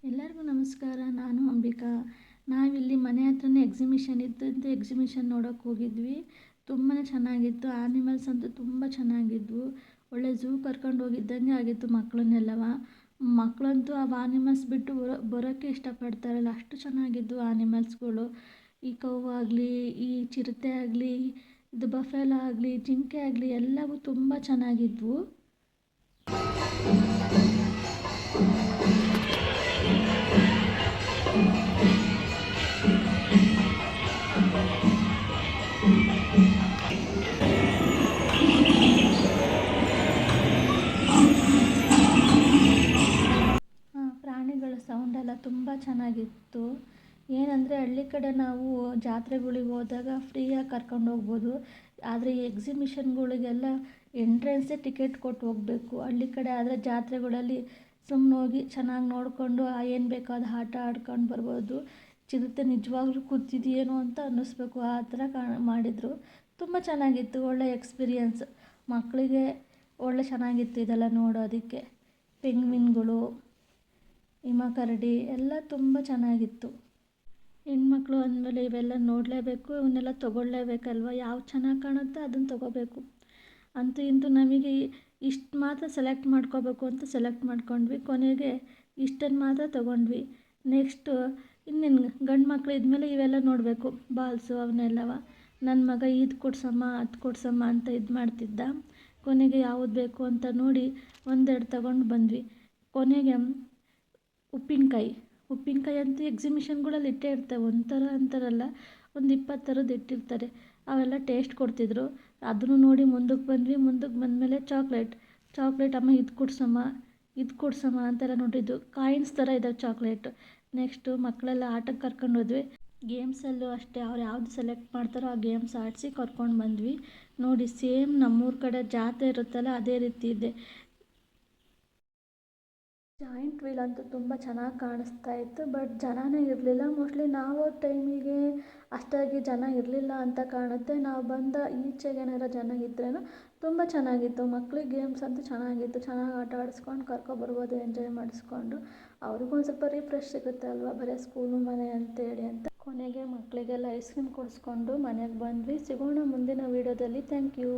ಎಲ್ಲರಿಗೂ ನಮಸ್ಕಾರ. ನಾನು ಅಂಬಿಕಾ. ನಾವಿಲ್ಲಿ ಮನೆ ಹತ್ರನೇ ಎಕ್ಸಿಬಿಷನ್ ಇದ್ದಂತೆ ಎಕ್ಸಿಬಿಷನ್ ನೋಡೋಕೆ ಹೋಗಿದ್ವಿ. ತುಂಬಾ ಚೆನ್ನಾಗಿತ್ತು. ಆ್ಯನಿಮಲ್ಸ್ ಅಂತೂ ತುಂಬ ಚೆನ್ನಾಗಿದ್ವು. ಒಳ್ಳೆ ಝೂ ಕರ್ಕೊಂಡು ಹೋಗಿದ್ದಂಗೆ ಆಗಿತ್ತು ಮಕ್ಕಳನ್ನೆಲ್ಲವ. ಮಕ್ಕಳಂತೂ ಆ ಆನಿಮಲ್ಸ್ ಬಿಟ್ಟು ಬರೋಕ್ಕೆ ಇಷ್ಟಪಡ್ತಾರಲ್ಲ, ಅಷ್ಟು ಚೆನ್ನಾಗಿದ್ವು ಆನಿಮಲ್ಸ್ಗಳು. ಈ ಕೌ ಆಗಲಿ, ಈ ಚಿರತೆ ಆಗಲಿ, ಇದು ಬಫೆಲ ಆಗಲಿ, ಜಿಂಕೆ ಆಗಲಿ ಎಲ್ಲವೂ ತುಂಬ ಚೆನ್ನಾಗಿದ್ವು. ಪ್ರಾಣಿಗಳ ಸೌಂಡೆಲ್ಲ ತುಂಬ ಚೆನ್ನಾಗಿತ್ತು. ಏನಂದರೆ ಹಳ್ಳಿ ಕಡೆ ನಾವು ಜಾತ್ರೆಗಳಿಗೆ ಹೋದಾಗ ಫ್ರೀಯಾಗಿ ಕರ್ಕೊಂಡು ಹೋಗ್ಬೋದು. ಆದರೆ ಈ ಎಕ್ಸಿಬಿಷನ್ಗಳಿಗೆಲ್ಲ ಎಂಟ್ರೆನ್ಸೇ ಟಿಕೆಟ್ ಕೊಟ್ಟು ಹೋಗಬೇಕು. ಹಳ್ಳಿ ಕಡೆ ಆದರೆ ಜಾತ್ರೆಗಳಲ್ಲಿ ಸುಮ್ಮನೆ ಹೋಗಿ ಚೆನ್ನಾಗಿ ನೋಡಿಕೊಂಡು ಏನು ಬೇಕೋ ಅದು ಆಟ ಆಡ್ಕೊಂಡು ಬರ್ಬೋದು. ಚಿರತೆ ನಿಜವಾಗ್ಲೂ ಕೂತಿದೆಯೇನೋ ಅಂತ ಅನ್ನಿಸ್ಬೇಕು, ಆ ಥರ ಮಾಡಿದರು. ತುಂಬ ಚೆನ್ನಾಗಿತ್ತು. ಒಳ್ಳೆ ಎಕ್ಸ್ಪೀರಿಯನ್ಸ್. ಮಕ್ಕಳಿಗೆ ಒಳ್ಳೆ ಚೆನ್ನಾಗಿತ್ತು ಇದೆಲ್ಲ ನೋಡೋದಕ್ಕೆ. ಪೆಂಗ್ವಿನ್ಗಳು, ಹಿಮ ಕರಡಿ ಎಲ್ಲ ತುಂಬ ಚೆನ್ನಾಗಿತ್ತು. ಹೆಣ್ಮಕ್ಳು ಅಂದಮೇಲೆ ಇವೆಲ್ಲ ನೋಡಲೇಬೇಕು, ಇವನ್ನೆಲ್ಲ ತೊಗೊಳ್ಳೇಬೇಕಲ್ವ. ಯಾವ್ದು ಚೆನ್ನಾಗಿ ಕಾಣುತ್ತೆ ಅದನ್ನು ತೊಗೋಬೇಕು. ಅಂತೂ ಇಂತೂ ನಮಗೆ ಇಷ್ಟು ಮಾತ್ರ ಸೆಲೆಕ್ಟ್ ಮಾಡ್ಕೋಬೇಕು ಅಂತ ಸೆಲೆಕ್ಟ್ ಮಾಡ್ಕೊಂಡ್ವಿ. ಕೊನೆಗೆ ಇಷ್ಟನ್ನು ಮಾತ್ರ ತೊಗೊಂಡ್ವಿ. ನೆಕ್ಸ್ಟು ಇನ್ನೇನು ಗಂಡು ಮಕ್ಳು ಇದ್ಮೇಲೆ ಇವೆಲ್ಲ ನೋಡಬೇಕು, ಬಾಲ್ಸು ಅವನ್ನೆಲ್ಲವ. ನನ್ನ ಮಗ ಇದು ಕೊಡ್ಸಮ್ಮ ಅದು ಕೊಡ್ಸಮ್ಮ ಅಂತ ಇದು ಮಾಡ್ತಿದ್ದ. ಕೊನೆಗೆ ಯಾವುದು ಬೇಕು ಅಂತ ನೋಡಿ ಒಂದೆರಡು ತಗೊಂಡು ಬಂದ್ವಿ. ಕೊನೆಗೆ ಉಪ್ಪಿನಕಾಯಿ ಅಂತೂ ಎಕ್ಸಿಬಿಷನ್ಗಳಲ್ಲಿ ಇಟ್ಟೇ ಇರ್ತವೆ. ಒಂಥರ ಅಂತಾರಲ್ಲ, ಒಂದು 20 ಥರದ್ದು ಇಟ್ಟಿರ್ತಾರೆ. ಅವೆಲ್ಲ ಟೇಸ್ಟ್ ಕೊಡ್ತಿದ್ರು. ಅದನ್ನು ನೋಡಿ ಮುಂದಕ್ಕೆ ಬಂದ್ವಿ. ಮುಂದಕ್ಕೆ ಬಂದಮೇಲೆ ಚಾಕ್ಲೇಟ್ ಅಮ್ಮ ಇದು ಕೊಡ್ಸಮ್ಮ ಅಂತೆಲ್ಲ ನೋಡಿದ್ದು. ಕಾಯಿನ್ಸ್ ಥರ ಇದ್ದಾವೆ ಚಾಕ್ಲೇಟು. ನೆಕ್ಸ್ಟು ಮಕ್ಕಳೆಲ್ಲ ಆಟಕ್ಕೆ ಕರ್ಕೊಂಡು ಹೋದ್ವಿ. ಗೇಮ್ಸಲ್ಲೂ ಅಷ್ಟೇ, ಅವ್ರು ಯಾವುದು ಸೆಲೆಕ್ಟ್ ಮಾಡ್ತಾರೋ ಆ ಗೇಮ್ಸ್ ಆಡಿಸಿ ಕರ್ಕೊಂಡು ಬಂದ್ವಿ. ನೋಡಿ ಸೇಮ್ ನಮ್ಮೂರ ಕಡೆ ಜಾತ್ರೆ ಇರುತ್ತಲ್ಲ ಅದೇ ರೀತಿ ಇದೆ. ಜಾಯಿಂಟ್ ವೀಲ್ ಅಂತೂ ತುಂಬ ಚೆನ್ನಾಗಿ ಕಾಣಿಸ್ತಾ ಇತ್ತು. ಬಟ್ ಜನನೇ ಇರಲಿಲ್ಲ. ಮೋಸ್ಟ್ಲಿ ನಾವು ಟೈಮಿಗೆ ಅಷ್ಟಾಗಿ ಜನ ಇರಲಿಲ್ಲ ಅಂತ ಕಾಣುತ್ತೆ. ನಾವು ಬಂದ ಈಚೆಗೆ ಏನಾರ ಜನ ಇದ್ರೇನೋ ತುಂಬ ಚೆನ್ನಾಗಿತ್ತು. ಮಕ್ಳಿಗೆ ಗೇಮ್ಸ್ ಅಂತೂ ಚೆನ್ನಾಗಿತ್ತು. ಚೆನ್ನಾಗಿ ಆಟ ಆಡಿಸ್ಕೊಂಡು ಕರ್ಕೊಬರ್ಬೋದು, ಎಂಜಾಯ್ ಮಾಡಿಸ್ಕೊಂಡು. ಅವ್ರಿಗೂ ಒಂದು ಸ್ವಲ್ಪ ರಿಫ್ರೆಶ್ ಸಿಗುತ್ತೆ ಅಲ್ವಾ, ಬರೀ ಸ್ಕೂಲು ಮನೆ ಅಂತೇಳಿ ಅಂತ. ಕೊನೆಗೆ ಮಕ್ಕಳಿಗೆಲ್ಲ ಐಸ್ ಕ್ರೀಮ್ ಕೊಡಿಸ್ಕೊಂಡು ಮನೆಗೆ ಬಂದ್ವಿ. ಸಿಗೋಣ ಮುಂದಿನ ವೀಡಿಯೋದಲ್ಲಿ. Thank you.